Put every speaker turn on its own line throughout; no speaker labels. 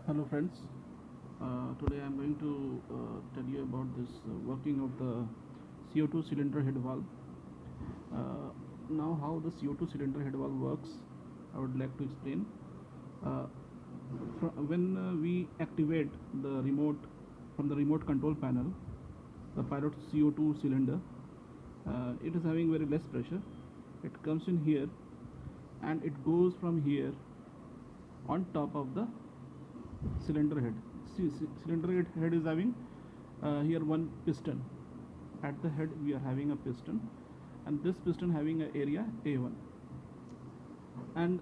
Hello friends, today I am going to tell you about this working of the CO2 cylinder head valve. Uh, Now how the CO2 cylinder head valve works, I would like to explain. Uh, when we activate the remote from the remote control panel, the pilot CO2 cylinder, it is having very less pressure. It comes in here and it goes from here on top of the cylinder head. Cylinder head is having here one piston. At the head we are having a piston, and this piston having a area A1, and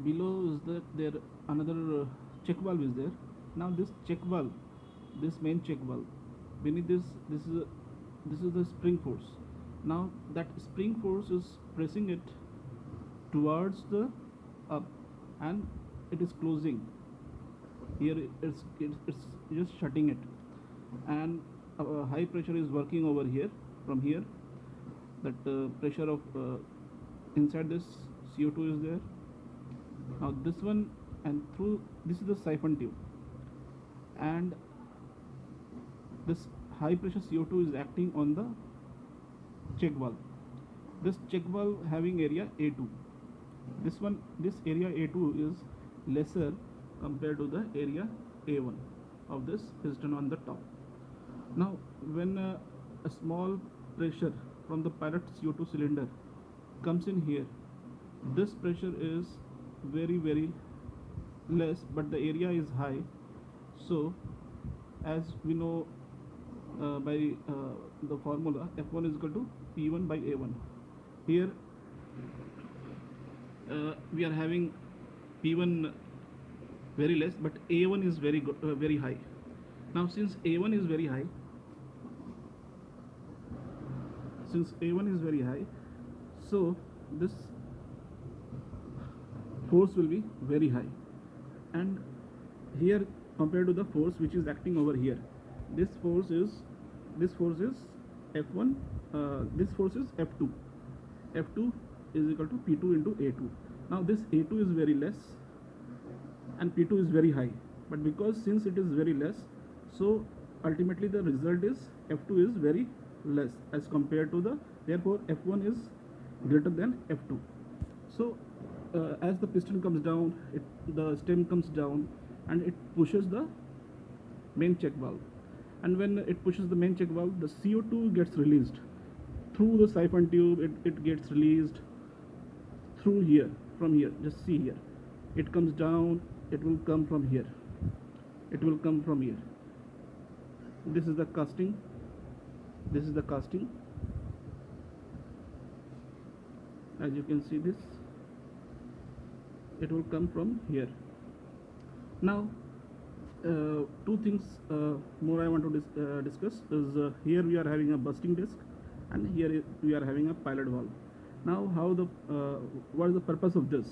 below is there another check valve is there. Now this check valve, this main check valve, beneath this is the spring force. Now that spring force is pressing it towards the up, and it is closing here. It's just shutting it, and high pressure is working over here. From here, that pressure of inside this CO2 is there. Now this one, and through this is the siphon tube, and this high pressure CO2 is acting on the check valve. This check valve having area A2. This area A2 is lesser compared to the area A1 of this piston on the top. Now when a small pressure from the pilot CO2 cylinder comes in here, this pressure is very less, but the area is high. So as we know, by the formula, F1 is equal to P1 by A1. Here we are having P1 very less, but A1 is very high. Now since A1 is very high, so this force will be very high. And here, compared to the force which is acting over here, this force is F1, this force is F2. F2 is equal to P2 into A2. Now this A2 is very less and P2 is very high, but because since it is very less, so ultimately the result is F2 is very less as compared to the, therefore F1 is greater than F2. So as the piston comes down, the stem comes down and it pushes the main check valve, and when it pushes the main check valve, the CO2 gets released through the siphon tube. It gets released through here. From here, just see here, it comes down, it will come from here, it will come from here. This is the casting, as you can see this, it will come from here. Now two things more I want to discuss is here we are having a bursting disc, and here we are having a pilot valve. Now how the what is the purpose of this?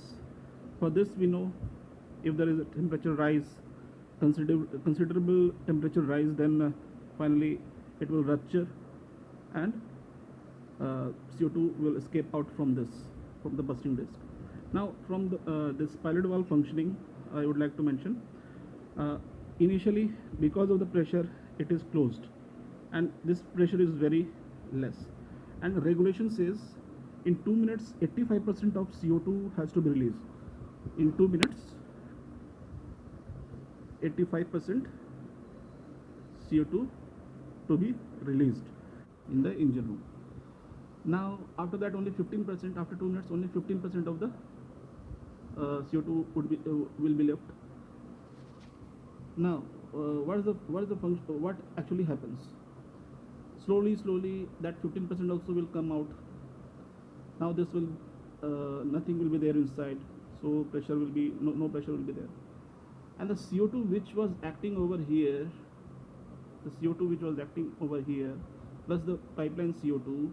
For this, we know if there is a temperature rise, considerable temperature rise, then finally it will rupture, and CO2 will escape out from the bursting disc. Now from this pilot valve functioning, I would like to mention, initially because of the pressure it is closed, and this pressure is very less, and regulation says in 2 minutes 85% of CO2 has to be released. In 2 minutes 85% CO2 to be released in the engine room. Now after that, only 15%, after 2 minutes only 15% of the CO2 will be left. Now what actually happens? Slowly that 15% also will come out. Now this will nothing will be there inside, so pressure will be no pressure will be there, and the CO2 which was acting over here, plus the pipeline CO2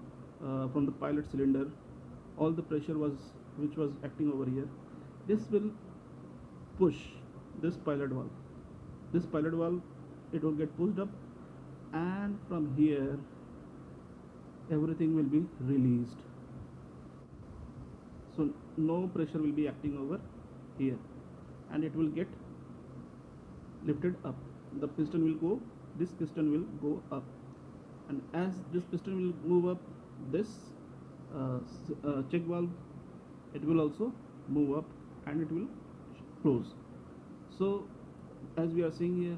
from the pilot cylinder, all the pressure which was acting over here, this will push this pilot valve. It will get pushed up, and from here everything will be released. So no pressure will be acting over here, and it will get lifted up. The piston will go, this piston will go up, and as this piston will move up, this check valve, it will also move up and it will close. So as we are seeing here,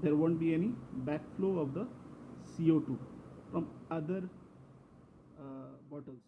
there won't be any backflow of the CO2 from other bottles.